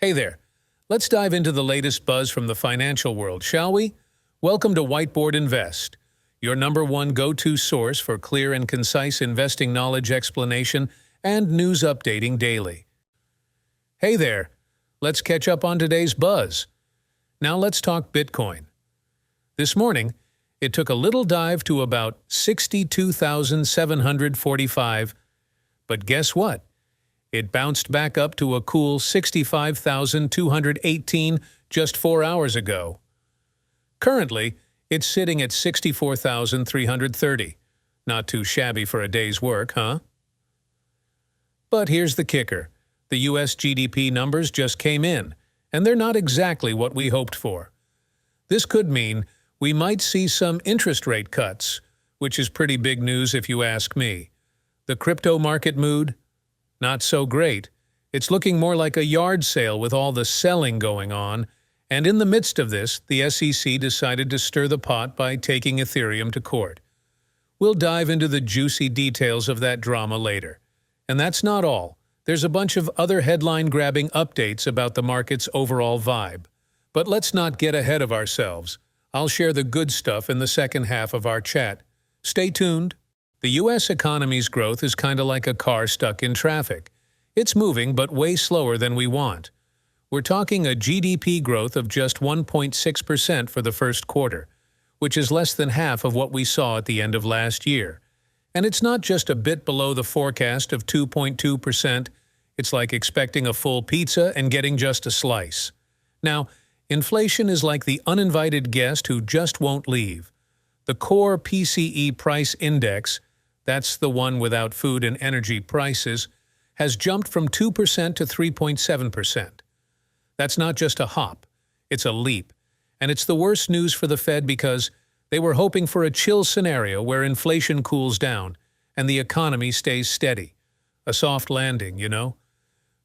Hey there. Let's dive into the latest buzz from the financial world, shall we? Welcome to Whiteboard Invest, your #1 go-to source for clear and concise investing knowledge explanation and news updating daily. Hey there. Let's catch up on today's buzz. Now let's talk Bitcoin. This morning, it took a little dive to about 62,745, but guess what? It bounced back up to a cool 65,218 just 4 hours ago. Currently, it's sitting at 64,330. Not too shabby for a day's work, huh? But here's the kicker. The U.S. GDP numbers just came in, and they're not exactly what we hoped for. This could mean we might see some interest rate cuts, which is pretty big news if you ask me. The crypto market mood? Not so great. It's looking more like a yard sale with all the selling going on, and in the midst of this, the SEC decided to stir the pot by taking Ethereum to court. We'll dive into the juicy details of that drama later. And that's not all. There's a bunch of other headline-grabbing updates about the market's overall vibe. But let's not get ahead of ourselves. I'll share the good stuff in the second half of our chat. Stay tuned. The U.S. economy's growth is kind of like a car stuck in traffic. It's moving, but way slower than we want. We're talking a GDP growth of just 1.6% for the first quarter, which is less than half of what we saw at the end of last year. And it's not just a bit below the forecast of 2.2%. It's like expecting a full pizza and getting just a slice. Now, inflation is like the uninvited guest who just won't leave. The core PCE price index, that's the one without food and energy prices, has jumped from 2% to 3.7%. That's not just a hop, it's a leap. And it's the worst news for the Fed because they were hoping for a chill scenario where inflation cools down and the economy stays steady. A soft landing, you know?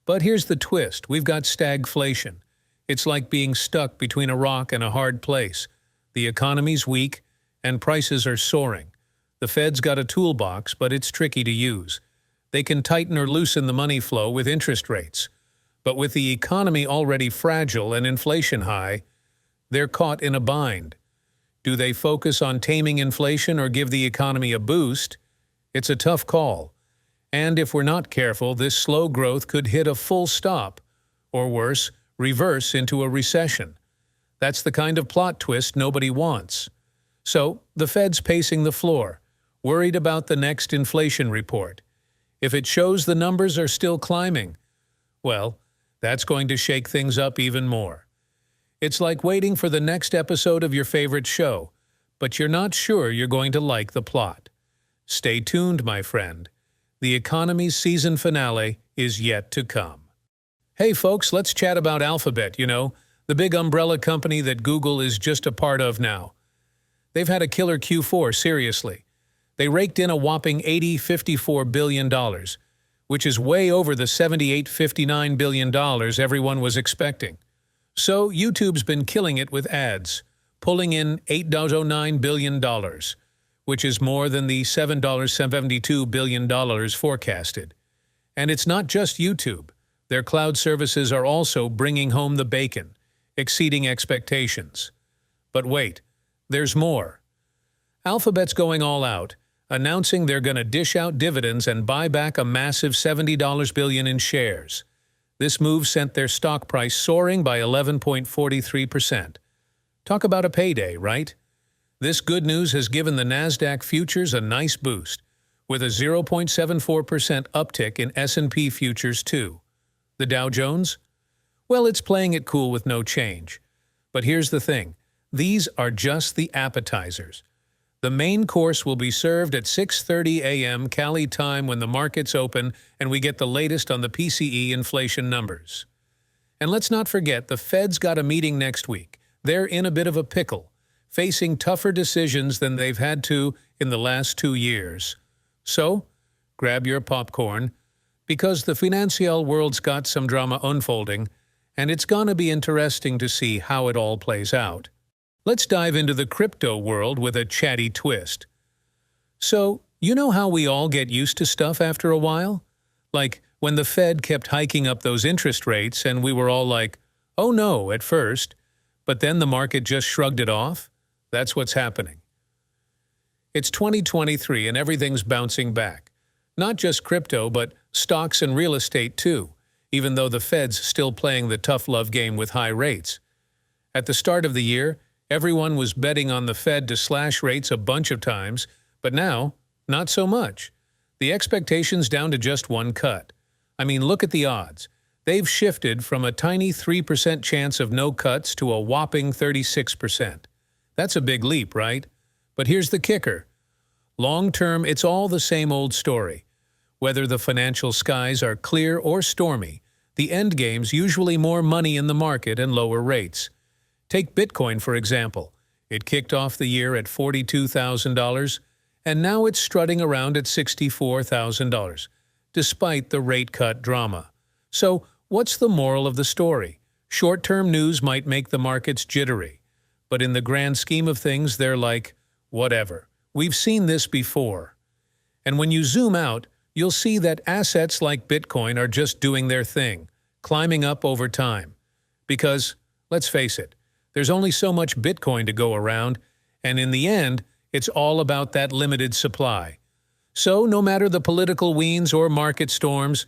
But here's the twist. We've got stagflation. It's like being stuck between a rock and a hard place. The economy's weak, and prices are soaring. The Fed's got a toolbox, but it's tricky to use. They can tighten or loosen the money flow with interest rates. But with the economy already fragile and inflation high, they're caught in a bind. Do they focus on taming inflation or give the economy a boost? It's a tough call. And if we're not careful, this slow growth could hit a full stop, or worse, reverse into a recession. That's the kind of plot twist nobody wants. So, the Fed's pacing the floor, worried about the next inflation report. If it shows the numbers are still climbing, well, that's going to shake things up even more. It's like waiting for the next episode of your favorite show, but you're not sure you're going to like the plot. Stay tuned, my friend. The economy's season finale is yet to come. Hey folks, let's chat about Alphabet, the big umbrella company that Google is just a part of now. They've had a killer Q4, seriously. They raked in a whopping $54 billion, which is way over the $59 billion everyone was expecting. So YouTube's been killing it with ads, pulling in $8.09 billion, which is more than the $7.72 billion forecasted. And it's not just YouTube. Their cloud services are also bringing home the bacon, exceeding expectations. But wait, there's more. Alphabet's going all out, announcing they're going to dish out dividends and buy back a massive $70 billion in shares. This move sent their stock price soaring by 11.43%. Talk about a payday, right? This good news has given the Nasdaq futures a nice boost, with a 0.74% uptick in S&P futures too. The Dow Jones? Well, it's playing it cool with no change. But here's the thing. These are just the appetizers. The main course will be served at 6:30 a.m. Cali time when the markets open and we get the latest on the PCE inflation numbers. And let's not forget, the Fed's got a meeting next week. They're in a bit of a pickle, facing tougher decisions than they've had to in the last 2 years. So, grab your popcorn, because the financial world's got some drama unfolding, and it's gonna be interesting to see how it all plays out. Let's dive into the crypto world with a chatty twist. So, you know how we all get used to stuff after a while? Like when the Fed kept hiking up those interest rates and we were all like, oh no, at first, but then the market just shrugged it off? That's what's happening. It's 2023 and everything's bouncing back. Not just crypto, but stocks and real estate too, even though the Fed's still playing the tough love game with high rates. At the start of the year, everyone was betting on the Fed to slash rates a bunch of times, but now, not so much. The expectation's down to just one cut. I mean, look at the odds. They've shifted from a tiny 3% chance of no cuts to a whopping 36%. That's a big leap, right? But here's the kicker. Long term, it's all the same old story. Whether the financial skies are clear or stormy, the end game's usually more money in the market and lower rates. Take Bitcoin, for example. It kicked off the year at $42,000, and now it's strutting around at $64,000, despite the rate cut drama. So, what's the moral of the story? Short-term news might make the markets jittery, but in the grand scheme of things, they're like, whatever. We've seen this before. And when you zoom out, you'll see that assets like Bitcoin are just doing their thing, climbing up over time. Because, let's face it, there's only so much Bitcoin to go around, and in the end, it's all about that limited supply. So, no matter the political weens or market storms,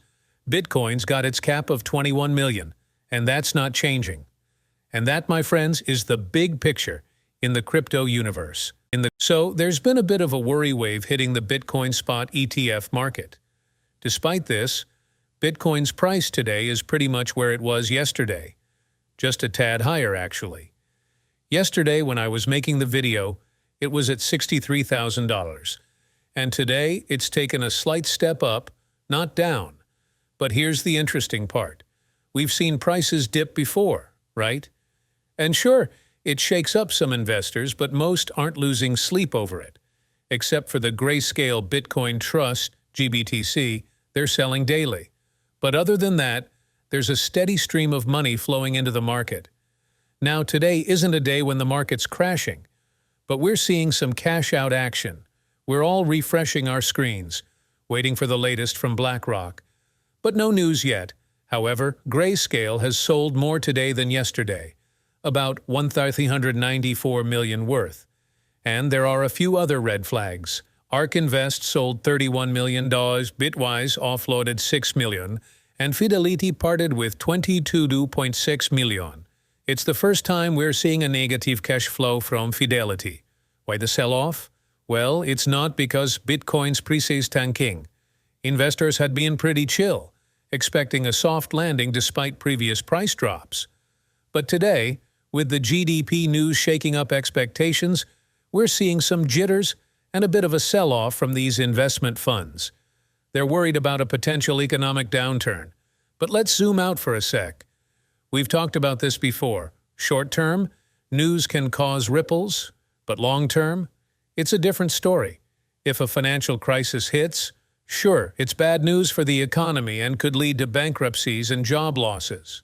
Bitcoin's got its cap of 21 million, and that's not changing. And that, my friends, is the big picture in the crypto universe. So, there's been a bit of a worry wave hitting the Bitcoin spot ETF market. Despite this, Bitcoin's price today is pretty much where it was yesterday. Just a tad higher, actually. Yesterday, when I was making the video, it was at $63,000. And today, it's taken a slight step up, not down. But here's the interesting part. We've seen prices dip before, right? And sure, it shakes up some investors, but most aren't losing sleep over it. Except for the Grayscale Bitcoin Trust, GBTC, they're selling daily. But other than that, there's a steady stream of money flowing into the market. Now, today isn't a day when the market's crashing, but we're seeing some cash-out action. We're all refreshing our screens, waiting for the latest from BlackRock. But no news yet. However, Grayscale has sold more today than yesterday, about $1,394 million worth. And there are a few other red flags. ARK Invest sold $31 million, Bitwise offloaded $6 million, and Fidelity parted with $22.6 million. It's the first time we're seeing a negative cash flow from Fidelity. Why the sell-off? Well, it's not because Bitcoin's price tanking. Investors had been pretty chill, expecting a soft landing despite previous price drops. But today, with the GDP news shaking up expectations, we're seeing some jitters and a bit of a sell-off from these investment funds. They're worried about a potential economic downturn. But let's zoom out for a sec. We've talked about this before. Short-term, news can cause ripples, but long-term, it's a different story. If a financial crisis hits, sure, it's bad news for the economy and could lead to bankruptcies and job losses.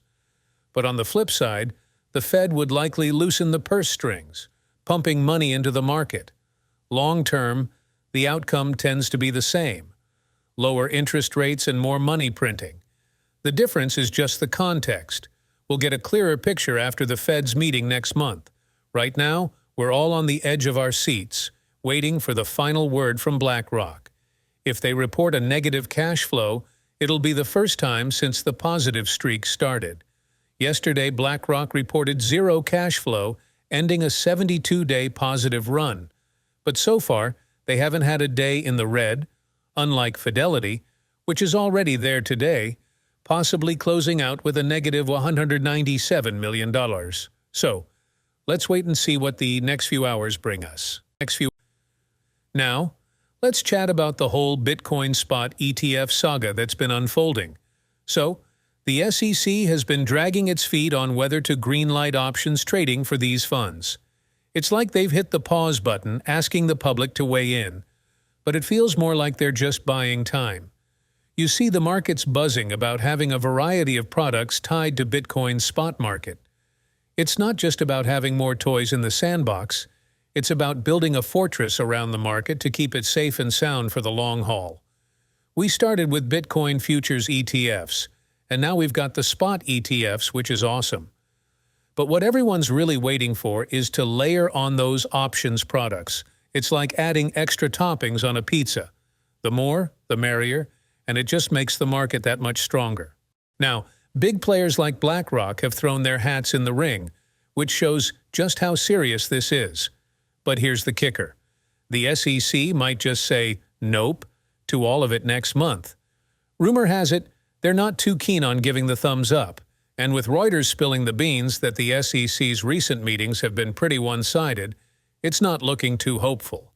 But on the flip side, the Fed would likely loosen the purse strings, pumping money into the market. Long-term, the outcome tends to be the same. Lower interest rates and more money printing. The difference is just the context. We'll get a clearer picture after the Fed's meeting next month. Right now, we're all on the edge of our seats, waiting for the final word from BlackRock. If they report a negative cash flow, it'll be the first time since the positive streak started. Yesterday, BlackRock reported zero cash flow, ending a 72-day positive run. But so far, they haven't had a day in the red, unlike Fidelity, which is already there today, possibly closing out with a negative $197 million. So, let's wait and see what the next few hours bring us. Now, let's chat about the whole Bitcoin spot ETF saga that's been unfolding. So, the SEC has been dragging its feet on whether to greenlight options trading for these funds. It's like they've hit the pause button, asking the public to weigh in. But it feels more like they're just buying time. You see, the market's buzzing about having a variety of products tied to Bitcoin's spot market. It's not just about having more toys in the sandbox. It's about building a fortress around the market to keep it safe and sound for the long haul. We started with Bitcoin futures ETFs, and now we've got the spot ETFs, which is awesome. But what everyone's really waiting for is to layer on those options products. It's like adding extra toppings on a pizza. The more, the merrier, and it just makes the market that much stronger. Now, big players like BlackRock have thrown their hats in the ring, which shows just how serious this is. But here's the kicker. The SEC might just say nope to all of it next month. Rumor has it they're not too keen on giving the thumbs up, and with Reuters spilling the beans that the SEC's recent meetings have been pretty one-sided, it's not looking too hopeful.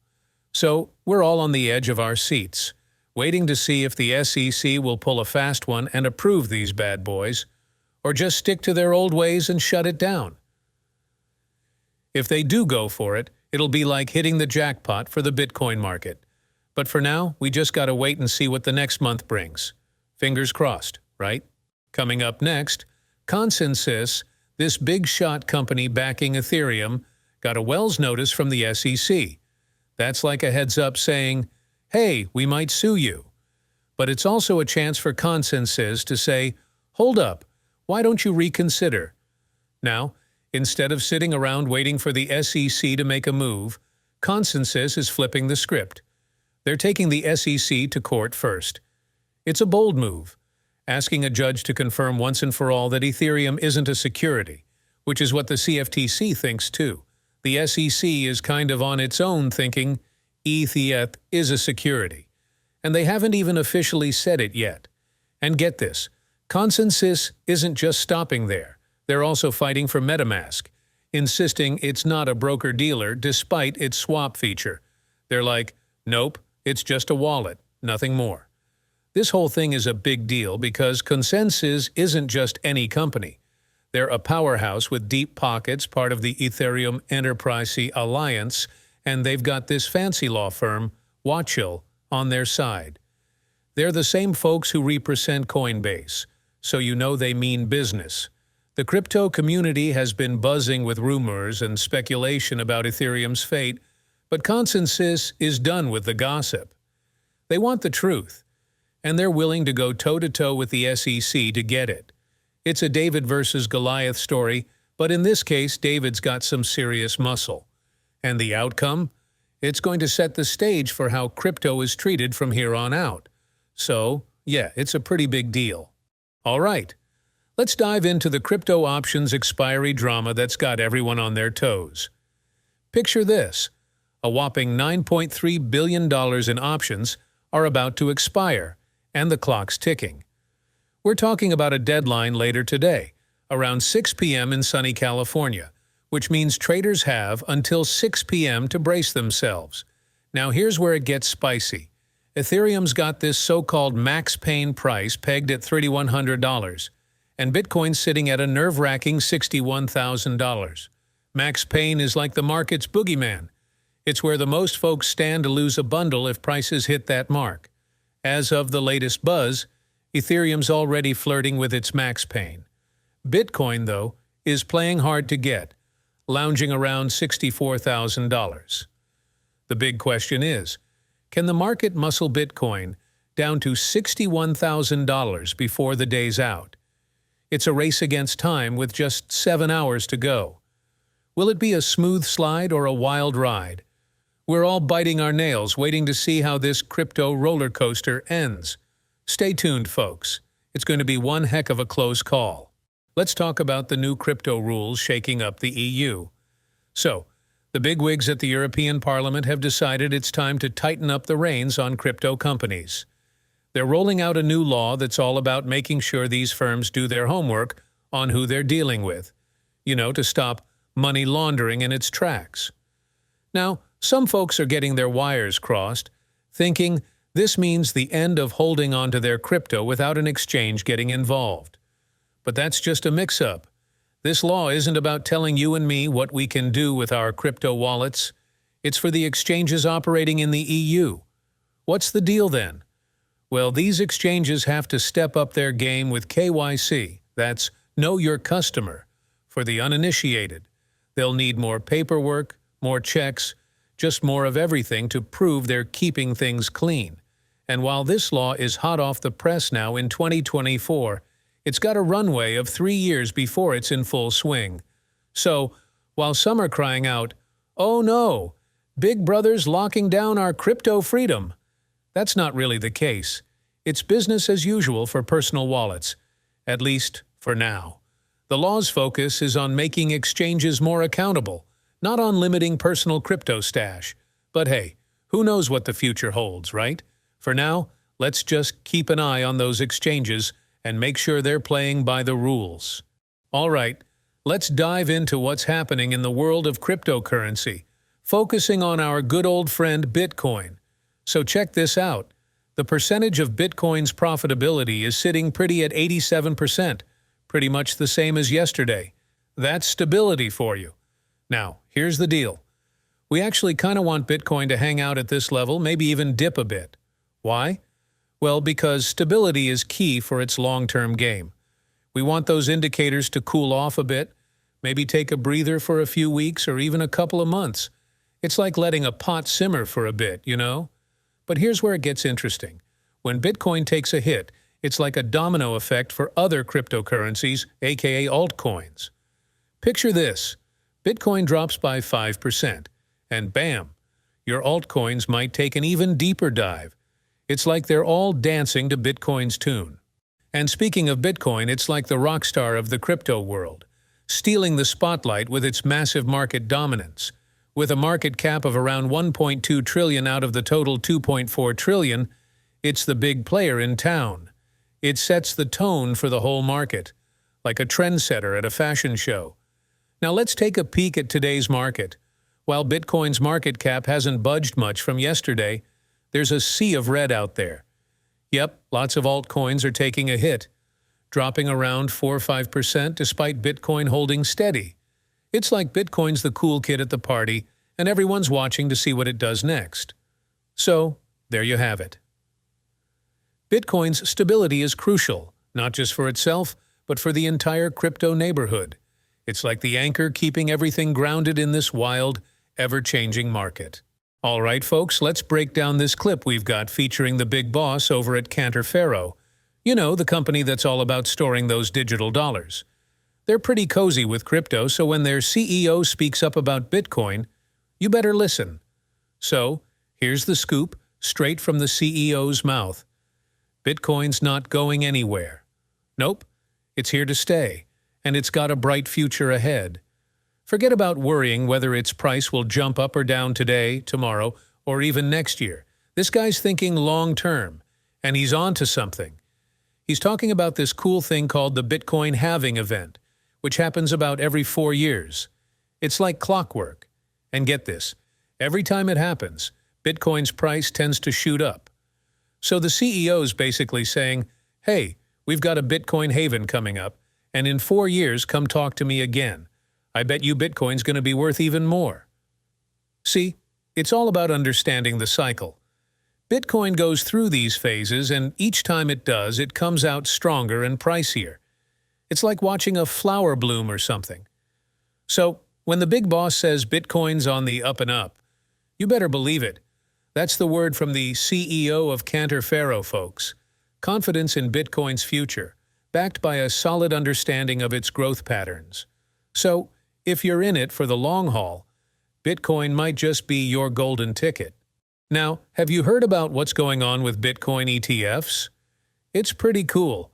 So we're all on the edge of our seats, waiting to see if the SEC will pull a fast one and approve these bad boys, or just stick to their old ways and shut it down. If they do go for it, it'll be like hitting the jackpot for the Bitcoin market. But for now, we just gotta wait and see what the next month brings. Fingers crossed, right? Coming up next, Consensys, this big shot company backing Ethereum, got a Wells notice from the SEC. That's like a heads up saying, hey, we might sue you. But it's also a chance for Consensys to say, hold up, why don't you reconsider? Now, instead of sitting around waiting for the SEC to make a move, Consensys is flipping the script. They're taking the SEC to court first. It's a bold move, asking a judge to confirm once and for all that Ethereum isn't a security, which is what the CFTC thinks too. The SEC is kind of on its own thinking ETF is a security, and they haven't even officially said it yet. And get this, Consensys isn't just stopping there. They're also fighting for Metamask, insisting it's not a broker-dealer despite its swap feature. They're like, nope, it's just a wallet, nothing more. This whole thing is a big deal because Consensys isn't just any company. They're a powerhouse with deep pockets, part of the Ethereum Enterprise Alliance, and they've got this fancy law firm, Watchill, on their side. They're the same folks who represent Coinbase, so you know they mean business. The crypto community has been buzzing with rumors and speculation about Ethereum's fate, but Consensys is done with the gossip. They want the truth, and they're willing to go toe-to-toe with the SEC to get it. It's a David versus Goliath story, but in this case, David's got some serious muscle. And the outcome? It's going to set the stage for how crypto is treated from here on out. So, yeah, it's a pretty big deal. All right, let's dive into the crypto options expiry drama that's got everyone on their toes. Picture this. A whopping $9.3 billion in options are about to expire, and the clock's ticking. We're talking about a deadline later today, around 6 p.m. in sunny California, which means traders have until 6 p.m. to brace themselves. Now here's where it gets spicy. Ethereum's got this so-called max pain price pegged at $3,100, and Bitcoin's sitting at a nerve-wracking $61,000. Max pain is like the market's boogeyman. It's where the most folks stand to lose a bundle if prices hit that mark. As of the latest buzz, Ethereum's already flirting with its max pain. Bitcoin, though, is playing hard to get, lounging around $64,000. The big question is, can the market muscle Bitcoin down to $61,000 before the day's out? It's a race against time with just 7 hours to go. Will it be a smooth slide or a wild ride? We're all biting our nails waiting to see how this crypto roller coaster ends. Stay tuned, folks. It's going to be one heck of a close call. Let's talk about the new crypto rules shaking up the EU. So, the bigwigs at the European Parliament have decided it's time to tighten up the reins on crypto companies. They're rolling out a new law that's all about making sure these firms do their homework on who they're dealing with, to stop money laundering in its tracks. Now, some folks are getting their wires crossed, thinking this means the end of holding on to their crypto without an exchange getting involved. But that's just a mix-up. This law isn't about telling you and me what we can do with our crypto wallets. It's for the exchanges operating in the EU. What's the deal then? Well, these exchanges have to step up their game with KYC, that's Know Your Customer, for the uninitiated. They'll need more paperwork, more checks, just more of everything to prove they're keeping things clean. And while this law is hot off the press now in 2024, it's got a runway of 3 years before it's in full swing. So, while some are crying out, "Oh no, Big Brother's locking down our crypto freedom," that's not really the case. It's business as usual for personal wallets, at least for now. The law's focus is on making exchanges more accountable, not on limiting personal crypto stash. But hey, who knows what the future holds, right? For now, let's just keep an eye on those exchanges and make sure they're playing by the rules. All right, let's dive into what's happening in the world of cryptocurrency, focusing on our good old friend Bitcoin. So check this out. The percentage of Bitcoin's profitability is sitting pretty at 87%, pretty much the same as yesterday. That's stability for you. Now, here's the deal. We actually kind of want Bitcoin to hang out at this level, maybe even dip a bit. Why? Well, because stability is key for its long-term game. We want those indicators to cool off a bit, maybe take a breather for a few weeks or even a couple of months. It's like letting a pot simmer for a bit, you know? But here's where it gets interesting. When Bitcoin takes a hit, it's like a domino effect for other cryptocurrencies, aka altcoins. Picture this. Bitcoin drops by 5%, and bam, your altcoins might take an even deeper dive. It's like they're all dancing to Bitcoin's tune. And speaking of Bitcoin, it's like the rock star of the crypto world, stealing the spotlight with its massive market dominance. With a market cap of around 1.2 trillion out of the total 2.4 trillion, it's the big player in town. It sets the tone for the whole market, like a trendsetter at a fashion show. Now let's take a peek at today's market. While Bitcoin's market cap hasn't budged much from yesterday, there's a sea of red out there. Yep, lots of altcoins are taking a hit, dropping around 4 or 5% despite Bitcoin holding steady. It's like Bitcoin's the cool kid at the party, and everyone's watching to see what it does next. So, there you have it. Bitcoin's stability is crucial, not just for itself, but for the entire crypto neighborhood. It's like the anchor keeping everything grounded in this wild, ever-changing market. All right, folks, let's break down this clip we've got featuring the big boss over at Cantor. You know, the company that's all about storing those digital dollars. They're pretty cozy with crypto, so when their CEO speaks up about Bitcoin, you better listen. So, here's the scoop, straight from the CEO's mouth. Bitcoin's not going anywhere. Nope, it's here to stay, and it's got a bright future ahead. Forget about worrying whether its price will jump up or down today, tomorrow, or even next year. This guy's thinking long-term, and he's on to something. He's talking about this cool thing called the Bitcoin halving event, which happens about every 4 years. It's like clockwork. And get this, every time it happens, Bitcoin's price tends to shoot up. So the CEO's basically saying, hey, we've got a Bitcoin haven coming up, and in 4 years, come talk to me again. I bet you Bitcoin's going to be worth even more. See, it's all about understanding the cycle. Bitcoin goes through these phases, and each time it does, it comes out stronger and pricier. It's like watching a flower bloom or something. So, when the big boss says Bitcoin's on the up and up, you better believe it. That's the word from the CEO of Cantor, folks. Confidence in Bitcoin's future, backed by a solid understanding of its growth patterns. So, if you're in it for the long haul, Bitcoin might just be your golden ticket. Now, have you heard about what's going on with Bitcoin ETFs? It's pretty cool.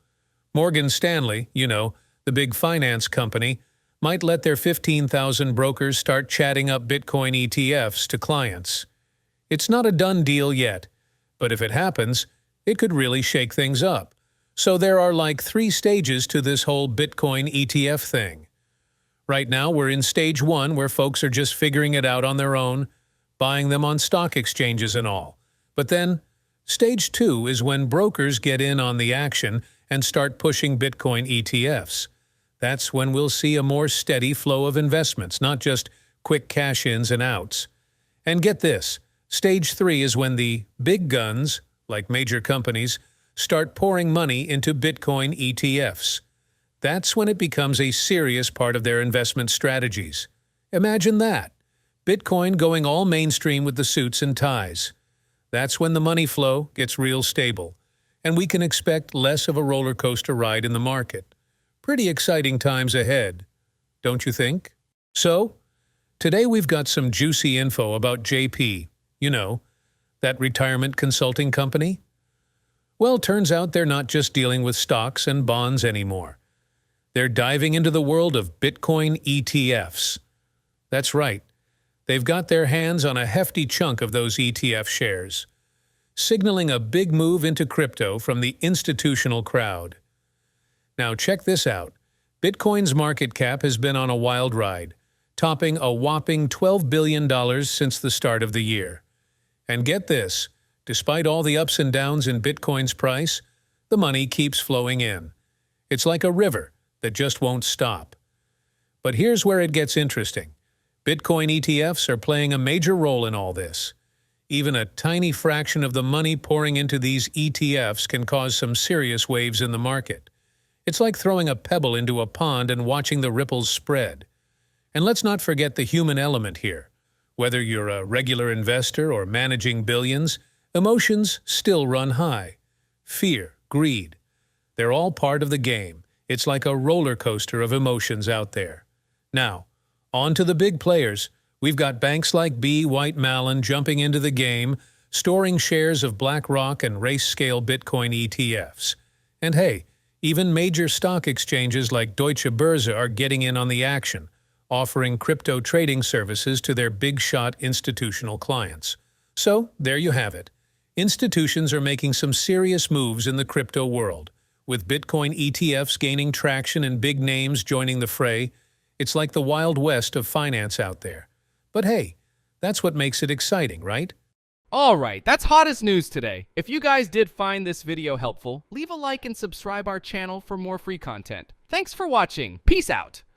Morgan Stanley, you know, the big finance company, might let their 15,000 brokers start chatting up Bitcoin ETFs to clients. It's not a done deal yet, but if it happens, it could really shake things up. So there are like 3 stages to this whole Bitcoin ETF thing. Right now, we're in stage 1, where folks are just figuring it out on their own, buying them on stock exchanges and all. But then, stage 2 is when brokers get in on the action and start pushing Bitcoin ETFs. That's when we'll see a more steady flow of investments, not just quick cash-ins and outs. And get this, stage 3 is when the big guns, like major companies, start pouring money into Bitcoin ETFs. That's when it becomes a serious part of their investment strategies. Imagine that. Bitcoin going all mainstream with the suits and ties. That's when the money flow gets real stable, and we can expect less of a roller coaster ride in the market. Pretty exciting times ahead, don't you think? So, today we've got some juicy info about JP, you know, that retirement consulting company. Well, turns out they're not just dealing with stocks and bonds anymore. They're diving into the world of Bitcoin ETFs. That's right. They've got their hands on a hefty chunk of those ETF shares, signaling a big move into crypto from the institutional crowd. Now check this out. Bitcoin's market cap has been on a wild ride, topping a whopping $12 billion since the start of the year. And get this, despite all the ups and downs in Bitcoin's price, the money keeps flowing in. It's like a river that just won't stop. But here's where it gets interesting. Bitcoin ETFs are playing a major role in all this. Even a tiny fraction of the money pouring into these ETFs can cause some serious waves in the market. It's like throwing a pebble into a pond and watching the ripples spread. And let's not forget the human element here. Whether you're a regular investor or managing billions, emotions still run high. Fear, greed, they're all part of the game. It's like a roller coaster of emotions out there. Now, on to the big players. We've got banks like B. White Malin jumping into the game, storing shares of BlackRock and race-scale Bitcoin ETFs. And hey, even major stock exchanges like Deutsche Börse are getting in on the action, offering crypto trading services to their big-shot institutional clients. So, there you have it. Institutions are making some serious moves in the crypto world. With Bitcoin ETFs gaining traction and big names joining the fray, it's like the Wild West of finance out there. But hey, that's what makes it exciting, right? Alright, that's hottest news today. If you guys did find this video helpful, leave a like and subscribe our channel for more free content. Thanks for watching. Peace out.